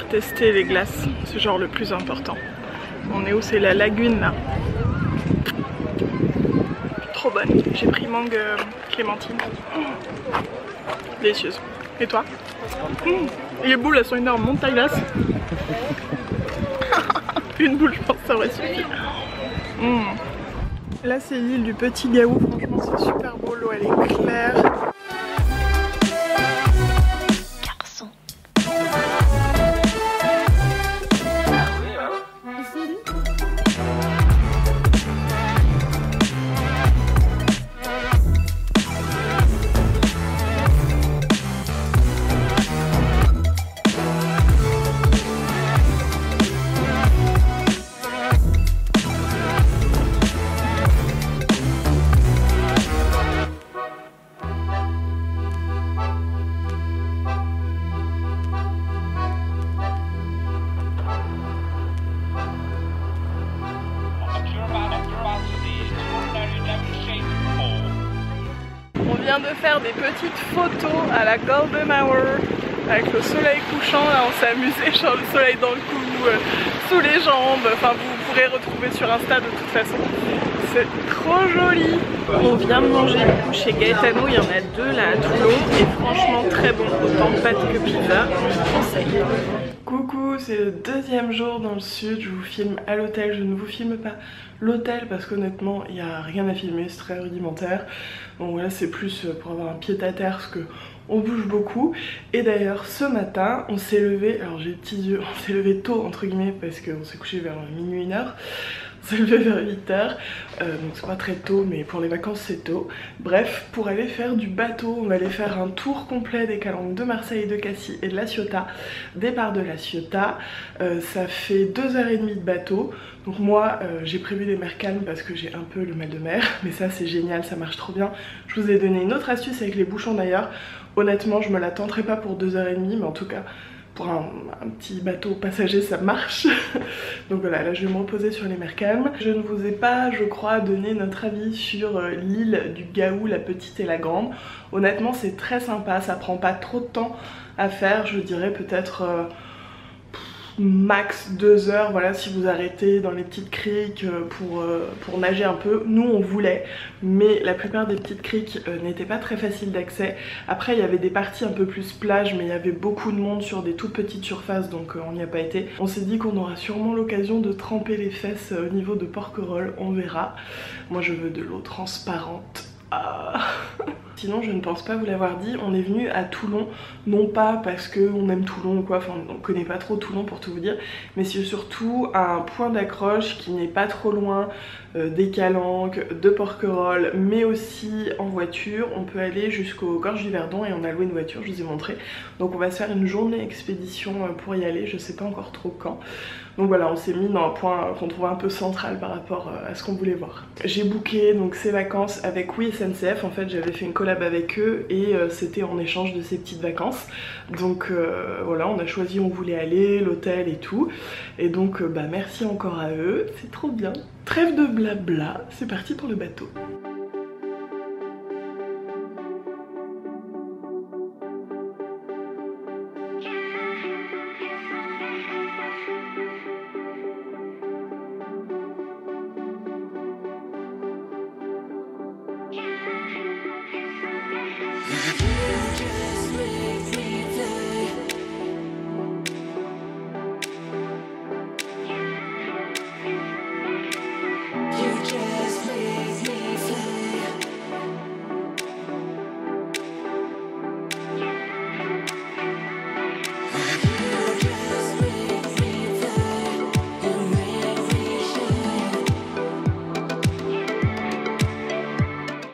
tester les glaces, c'est genre le plus important. On est où? C'est la lagune là. Trop bonne. J'ai pris mangue clémentine. Délicieuse. Et toi? Les boules elles sont énormes, monte ta glace. Une boule je pense que ça aurait suffi. Là c'est l'île du Petit Gaou, franchement c'est super beau, l'eau elle est claire. Garçon. On vient de faire des petites photos à la Golden Hour avec le soleil couchant, là on s'est amusé, genre le soleil dans le cou, sous les jambes, enfin vous pourrez retrouver sur Insta de toute façon. C'est trop joli. On vient de manger du coup chez Gaetano, il y en a deux là à Toulon et franchement très bon, autant pâtes que pizza, je conseille. Coucou, c'est le deuxième jour dans le sud, je vous filme à l'hôtel, je ne vous filme pas l'hôtel parce qu'honnêtement il n'y a rien à filmer, c'est très rudimentaire. Donc voilà, c'est plus pour avoir un pied à terre parce que on bouge beaucoup. Et d'ailleurs ce matin on s'est levé, alors j'ai les petits yeux, on s'est levé tôt entre guillemets parce qu'on s'est couché vers minuit 1h. On s'est levé vers 8h, donc c'est pas très tôt mais pour les vacances c'est tôt. Bref, pour aller faire du bateau, on va aller faire un tour complet des calanques de Marseille, de Cassis et de La Ciotat. Départ de La Ciotat, ça fait 2h30 de bateau. Donc moi j'ai prévu des mers calmes parce que j'ai un peu le mal de mer, mais ça c'est génial, ça marche trop bien. Je vous ai donné une autre astuce avec les bouchons d'ailleurs. Honnêtement je me la tenterai pas pour 2h30 mais en tout cas pour un petit bateau passager ça marche. Donc voilà, là je vais me reposer sur les mers calmes. Je ne vous ai pas je crois donné notre avis sur l'île du Gaou, la petite et la grande. Honnêtement c'est très sympa, ça prend pas trop de temps à faire, je dirais peut-être max 2 heures, voilà, si vous arrêtez dans les petites criques pour nager un peu. Nous on voulait, mais la plupart des petites criques n'étaient pas très faciles d'accès. Après il y avait des parties un peu plus plage, mais il y avait beaucoup de monde sur des toutes petites surfaces, donc on n'y a pas été. On s'est dit qu'on aura sûrement l'occasion de tremper les fesses au niveau de Porquerolles, on verra. Moi je veux de l'eau transparente. Ah. Sinon je ne pense pas vous l'avoir dit, on est venu à Toulon, non pas parce qu'on aime Toulon ou quoi, enfin on connaît pas trop Toulon pour tout vous dire, mais c'est surtout un point d'accroche qui n'est pas trop loin des Calanques, de Porquerolles, mais aussi en voiture. On peut aller jusqu'aux Gorges du Verdon et on a loué une voiture, je vous ai montré. Donc on va se faire une journée expédition pour y aller, je sais pas encore trop quand. Donc voilà, on s'est mis dans un point qu'on trouvait un peu central par rapport à ce qu'on voulait voir. J'ai booké donc ces vacances avec Oui SNCF, en fait j'avais fait une collab avec eux et c'était en échange de ces petites vacances. Donc voilà, on a choisi où on voulait aller, l'hôtel et tout. Et donc bah merci encore à eux, c'est trop bien. Trêve de blabla, c'est parti pour le bateau.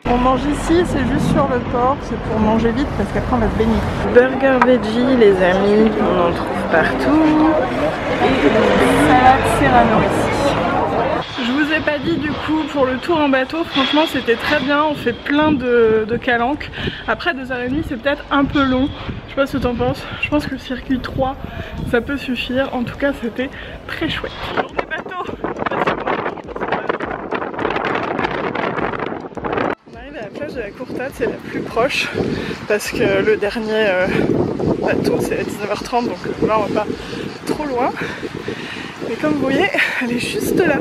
On mange ici, c'est juste sur le port, c'est pour manger vite parce qu'après on va se baigner. Burger veggie les amis, on en trouve partout. Et une salade serrano ici. Je vous ai pas dit du coup pour le tour en bateau, franchement c'était très bien, on fait plein de calanques. Après 2h30 c'est peut-être un peu long, je sais pas ce que t'en penses. Je pense que le circuit 3 ça peut suffire, en tout cas c'était très chouette. Journée bateau. La plage de la Courtade c'est la plus proche parce que le dernier bateau c'est à 19h30, donc là on va pas trop loin. Mais comme vous voyez, elle est juste là.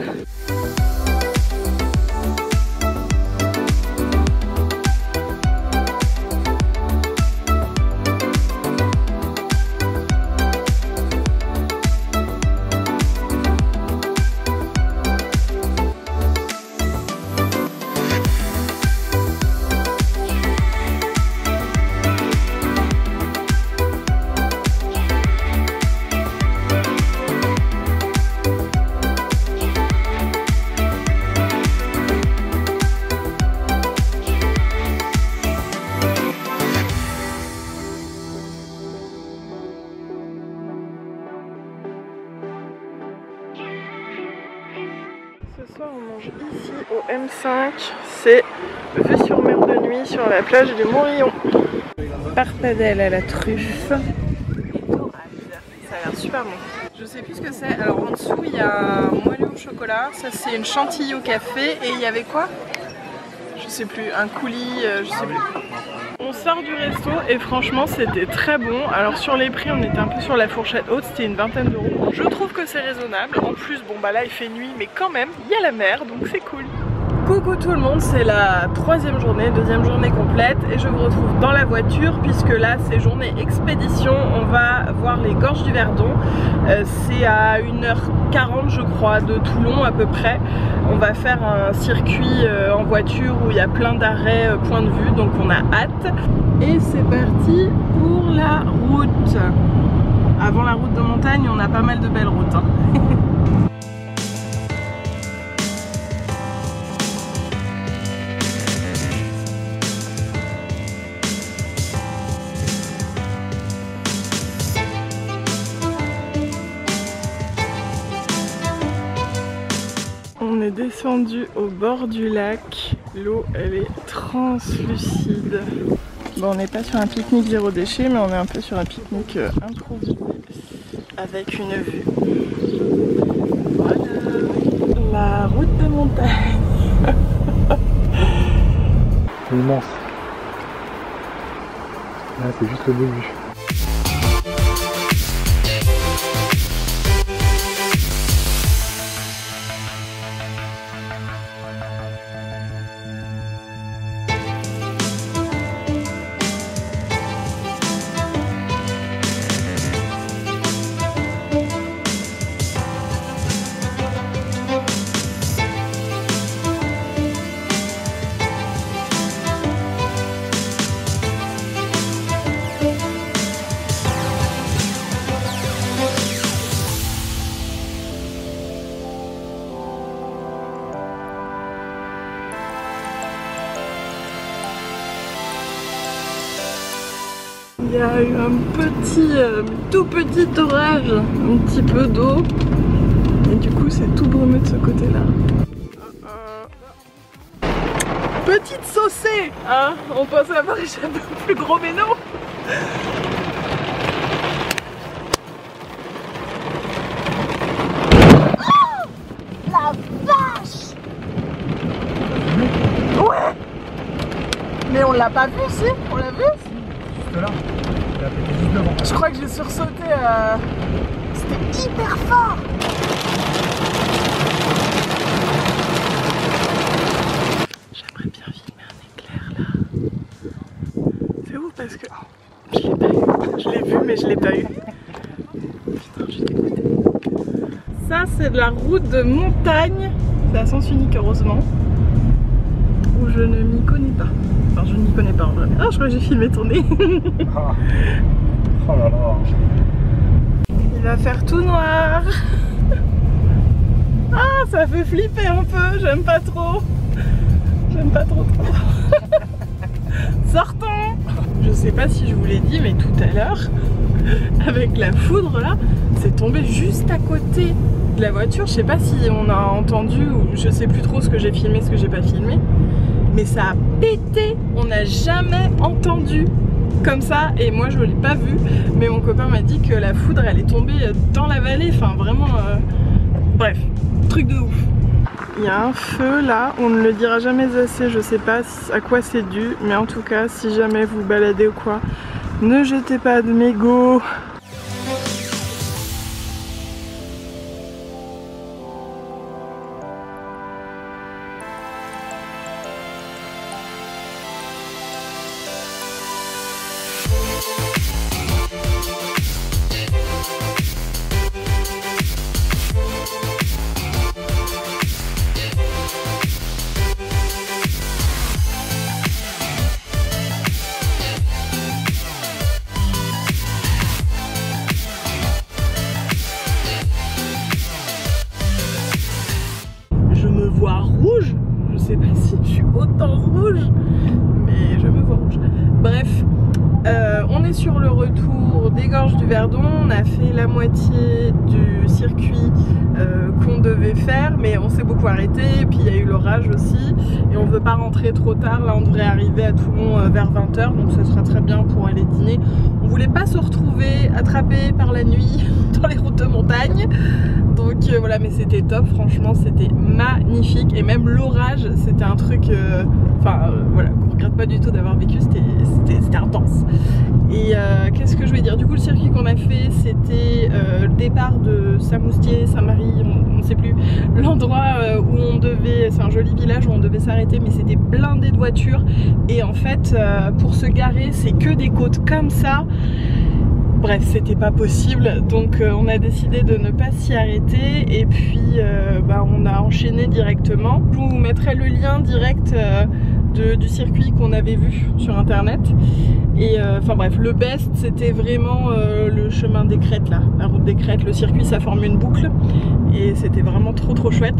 Ce soir on mange ici au M5, c'est vue sur mer de nuit sur la plage du Morillon. Parpadelle à la truffe. Ça a l'air super bon. Je sais plus ce que c'est. Alors en dessous il y a un moelleux au chocolat, ça c'est une chantilly au café et il y avait quoi? Je sais plus, un coulis, je sais plus. On sort du resto et franchement c'était très bon. Alors sur les prix on était un peu sur la fourchette haute, c'était une vingtaine d'euros. Je trouve que c'est raisonnable. En plus bon bah là il fait nuit mais quand même il y a la mer donc c'est cool. Coucou tout le monde, c'est la troisième journée, deuxième journée complète et je vous retrouve dans la voiture puisque là c'est journée expédition. On va voir les gorges du Verdon, c'est à 1h40 je crois de Toulon à peu près. On va faire un circuit en voiture où il y a plein d'arrêts point de vue donc on a hâte. Et c'est parti pour la route. Avant la route de montagne on a pas mal de belles routes hein. On est descendu au bord du lac, l'eau elle est translucide. Bon on n'est pas sur un pique-nique zéro déchet mais on est un peu sur un pique-nique improvisé avec une vue. Voilà la route de montagne. C'est immense. Là c'est juste le début. Il y a eu un tout petit orage, un petit peu d'eau et du coup c'est tout brumeux de ce côté là. Petite saucée hein, on pensait avoir échappé au plus gros mais non. Oh, la vache! Ouais. Mais on l'a pas vu si? On l'a vu? Juste là, il a pété juste devant. Je crois que j'ai sursauté. C'était hyper fort. J'aimerais bien filmer un éclair là. C'est ouf parce que je l'ai pas eu. Je l'ai vu mais je l'ai pas eu. Putain, je suis dégoûtée. Ça c'est de la route de montagne. C'est à sens unique heureusement. Où je ne m'y connais pas. Enfin je ne m'y connais pas en vrai. Ah je crois que j'ai filmé ton nez. Ah. Oh là là. Il va faire tout noir. Ah ça fait flipper un peu, j'aime pas trop. J'aime pas trop. Sortons. Je sais pas si je vous l'ai dit mais tout à l'heure, avec la foudre là, c'est tombé juste à côté de la voiture. Je sais pas si on a entendu ou je sais plus trop ce que j'ai filmé, ce que j'ai pas filmé. Mais ça a pété, on n'a jamais entendu comme ça et moi je l'ai pas vu mais mon copain m'a dit que la foudre elle est tombée dans la vallée, enfin vraiment bref, truc de ouf. Il y a un feu là, on ne le dira jamais assez, je sais pas à quoi c'est dû mais en tout cas si jamais vous baladez ou quoi, ne jetez pas de mégots. sais pas si je suis autant rouge, mais je me vois rouge. Bref, on est sur le retour des Gorges du Verdon. On a fait la moitié du circuit qu'on devait faire, mais on s'est beaucoup arrêté. Et puis il y a eu l'orage aussi, et on veut pas rentrer trop tard. Là, on devrait arriver à Toulon vers 20 h, donc ce sera très bien pour aller dîner. On voulait pas se retrouver attrapé par la nuit dans les routes de montagne. Donc voilà, mais c'était top, franchement c'était magnifique, et même l'orage c'était un truc, voilà, qu'on regrette pas du tout d'avoir vécu, c'était intense. Et qu'est-ce que je vais dire, du coup le circuit qu'on a fait c'était le départ de Saint-Moustier, Saint-Marie, on ne sait plus, l'endroit où on devait, c'est un joli village où on devait s'arrêter, mais c'était blindé de voitures, et en fait pour se garer c'est que des côtes comme ça. Bref, c'était pas possible, donc on a décidé de ne pas s'y arrêter, et puis on a enchaîné directement. Je vous mettrai le lien direct du circuit qu'on avait vu sur internet. Et enfin bref, le best c'était vraiment le chemin des crêtes là, la route des crêtes. Le circuit ça forme une boucle et c'était vraiment trop chouette.